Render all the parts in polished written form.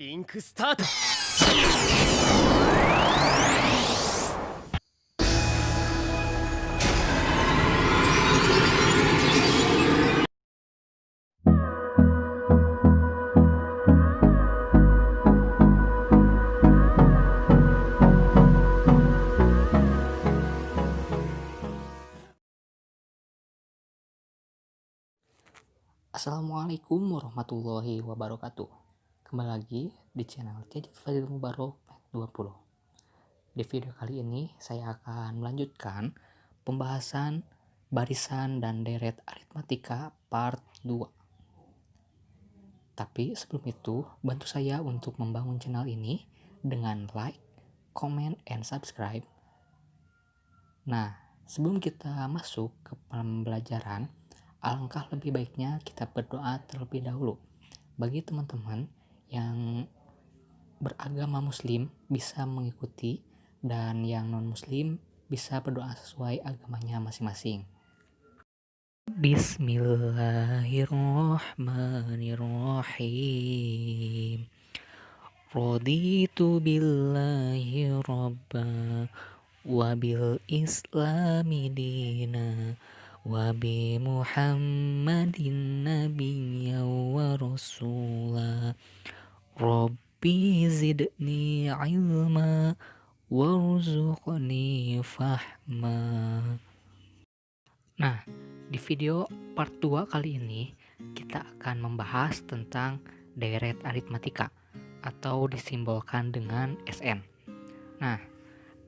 リンクスタート。 Assalamualaikum warahmatullahi wabarakatuh. Kembali lagi di channel Gadget Fadil Mubarok 20. Di video kali ini saya akan melanjutkan pembahasan barisan dan deret aritmatika part 2. Tapi sebelum itu, bantu saya untuk membangun channel ini dengan like, comment, and subscribe. Nah, sebelum kita masuk ke pembelajaran, alangkah lebih baiknya kita berdoa terlebih dahulu. Bagi teman-teman yang beragama muslim bisa mengikuti, dan yang non-muslim bisa berdoa sesuai agamanya masing-masing. Bismillahirrahmanirrahim. Raditu billahi rabba wa bil islami dina wa bi muhammadin nabiyya wa rasula rabbi zidni ilma warzuqni fahma. Nah, di video part 2 kali ini kita akan membahas tentang deret aritmatika atau disimbolkan dengan SN. Nah,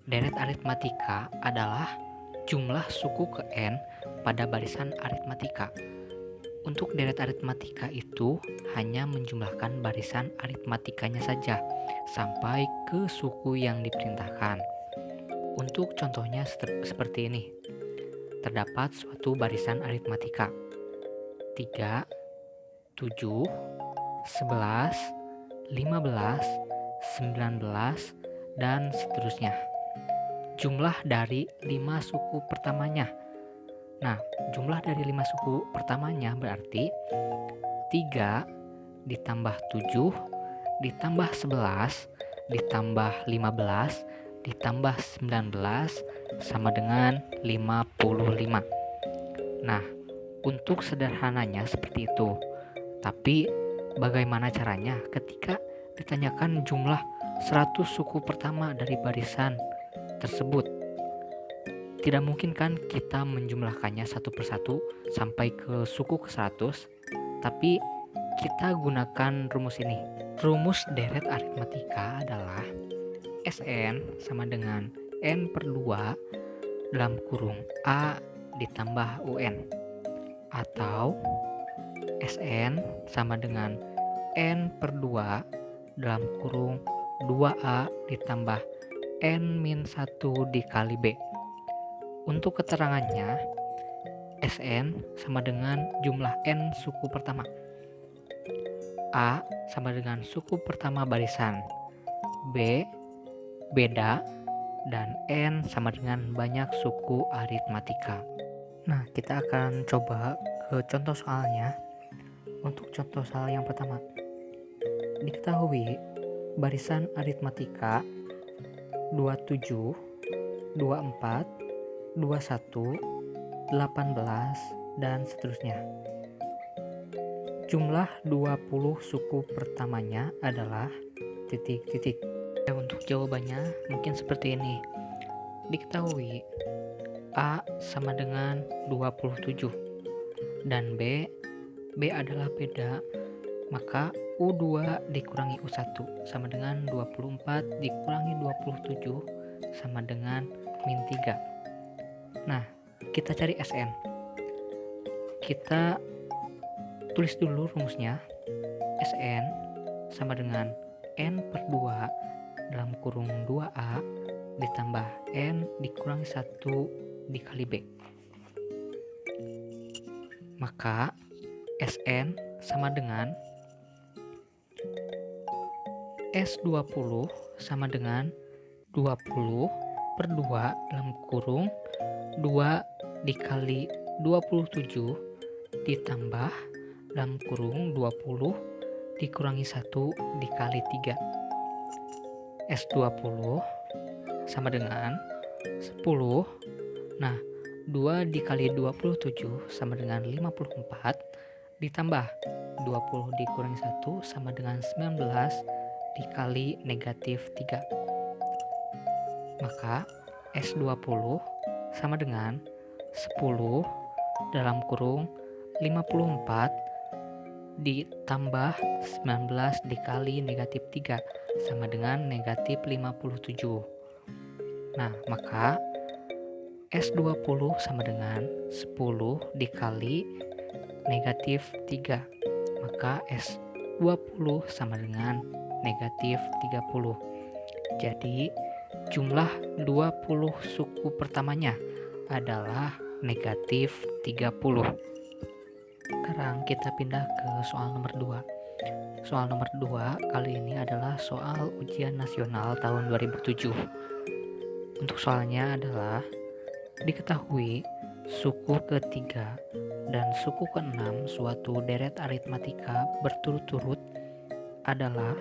deret aritmatika adalah jumlah suku ke N pada barisan aritmatika. Untuk deret aritmatika itu hanya menjumlahkan barisan aritmatikanya saja sampai ke suku yang diperintahkan. Untuk contohnya seperti ini. Terdapat suatu barisan aritmatika 3, 7, 11, 15, 19, dan seterusnya. Jumlah dari 5 suku pertamanya. Nah, jumlah dari 5 suku pertamanya berarti 3 ditambah 7 ditambah 11 ditambah 15 ditambah 19 sama dengan 55. Nah, untuk sederhananya seperti itu. Tapi bagaimana caranya ketika ditanyakan jumlah 100 suku pertama dari barisan tersebut? Tidak mungkin kan kita menjumlahkannya satu persatu sampai ke suku ke 100, tapi kita gunakan rumus ini. Rumus deret aritmatika adalah SN sama dengan N per 2 dalam kurung A ditambah UN, atau SN sama dengan N per 2 dalam kurung 2A ditambah N-1 dikali B. Untuk keterangannya, SN sama dengan jumlah N suku pertama, A sama dengan suku pertama barisan, B beda, dan N sama dengan banyak suku aritmatika. Nah, kita akan coba ke contoh soalnya. Untuk contoh soal yang pertama, diketahui barisan aritmatika 27, 24, 21, 18, dan seterusnya. Jumlah 20 suku pertamanya adalah titik-titik. Untuk jawabannya mungkin seperti ini. Diketahui A sama dengan 27 dan B adalah beda, maka U2 dikurangi U1 sama dengan 24 dikurangi 27 sama dengan min 3. Nah, kita cari SN. Kita tulis dulu rumusnya. SN sama dengan N per 2 dalam kurung 2A ditambah N dikurangi 1 dikali B. Maka SN sama dengan S20 sama dengan 20 per 2 dalam kurung 2 dikali 27 ditambah dalam kurung 20 dikurangi 1 dikali 3. S20 sama dengan 10. Nah, 2 dikali 27 sama dengan 54, ditambah 20 dikurangi 1 sama dengan 19 dikali negatif 3. Maka S20 sama dengan 10 dalam kurung 54 ditambah 19 dikali negatif 3 sama dengan negatif 57. Nah, maka S20 sama dengan 10 dikali negatif 3. Maka S20 sama dengan negatif 30. Jadi jumlah 20 suku pertamanya adalah negatif 30. Sekarang kita pindah ke soal nomor 2. Soal nomor 2 kali ini adalah soal ujian nasional tahun 2007. Untuk soalnya adalah diketahui suku ketiga dan suku keenam suatu deret aritmatika berturut-turut adalah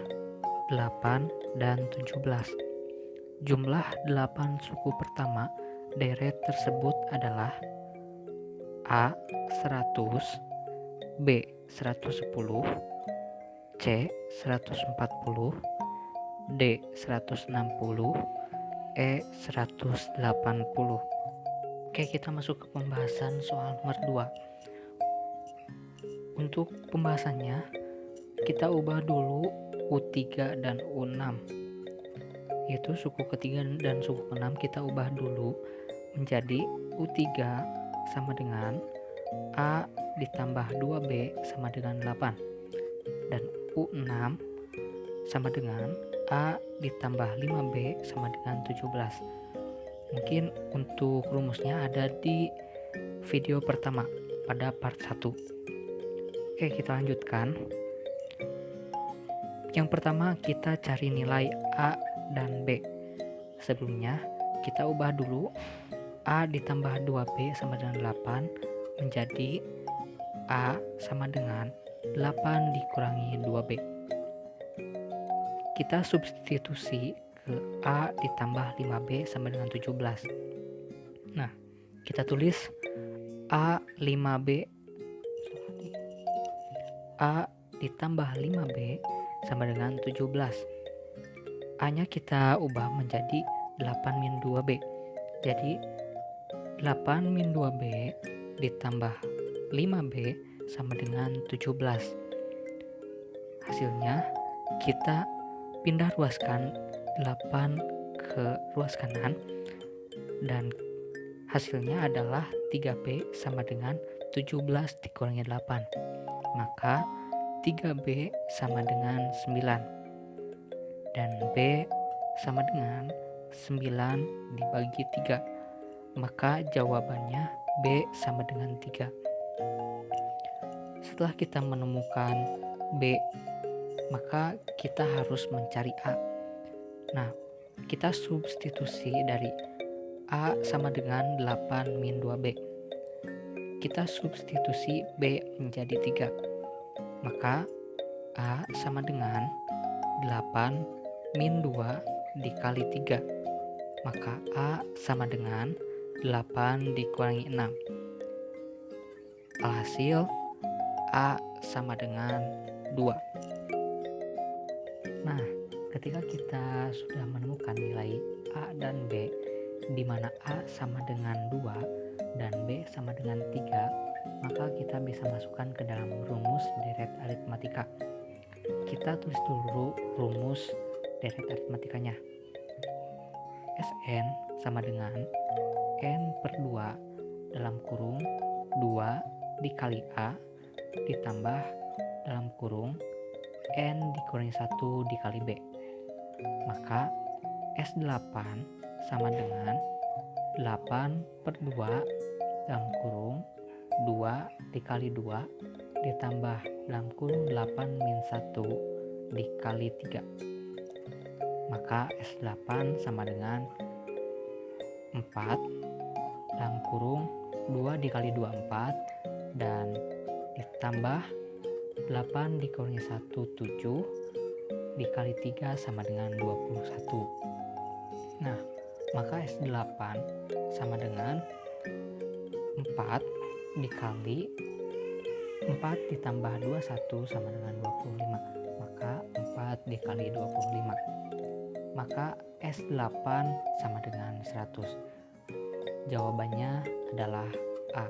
8 dan 17. Jumlah 8 suku pertama deret tersebut adalah A. 100, B. 110, C. 140, D. 160, E. 180. Oke, kita masuk ke pembahasan soal nomor 2. Untuk pembahasannya, kita ubah dulu U3 dan U6. Yaitu suku ketiga dan suku keenam kita ubah dulu menjadi U3 sama dengan A ditambah 2B sama dengan 8. Dan U6 sama dengan A ditambah 5B sama dengan 17. Mungkin untuk rumusnya ada di video pertama pada part 1. Oke, kita lanjutkan. Yang pertama kita cari nilai A dan B. Sebelumnya kita ubah dulu A ditambah 2B sama dengan 8 menjadi A sama dengan 8 dikurangi 2B. Kita substitusi ke A ditambah 5B sama dengan 17. Nah, kita tulis A 5B A ditambah 5B sama dengan 17. A-nya kita ubah menjadi 8 min 2B. Jadi 8 min 2B ditambah 5B sama dengan 17. Hasilnya kita pindah ruaskan 8 ke ruas kanan dan hasilnya adalah 3B sama dengan 17 dikurangi 8. Maka 3B sama dengan 9 dan B sama dengan 9 dibagi 3. Maka jawabannya B sama dengan 3. Setelah kita menemukan B, maka kita harus mencari A. Nah, kita substitusi dari A sama dengan 8 min 2B. Kita substitusi B menjadi 3. Maka A sama dengan 8 min 2 dikali 3. Maka A sama dengan 8 dikurangi 6. Alhasil A sama dengan 2. Nah, ketika kita sudah menemukan nilai A dan B, di mana A sama dengan 2 dan B sama dengan 3, maka kita bisa masukkan ke dalam rumus deret aritmatika. Kita tulis dulu rumus deret aritmatikanya. Sn sama dengan N per 2 dalam kurung 2 dikali A ditambah dalam kurung N dikurangi 1 dikali B. Maka S8 sama dengan 8 per 2 dalam kurung 2 dikali 2 ditambah dalam kurung 8 min 1 dikali 3. Maka S8 sama dengan 4 dalam kurung 2 dikali 2 4 dan ditambah 8 dikurangi 1, 7, dikali 3 sama dengan 21. Nah, maka S8 sama dengan 4 dikali 4 ditambah 21 sama dengan 25. Maka 4 dikali 25. Maka S8 sama dengan 100. Jawabannya adalah A.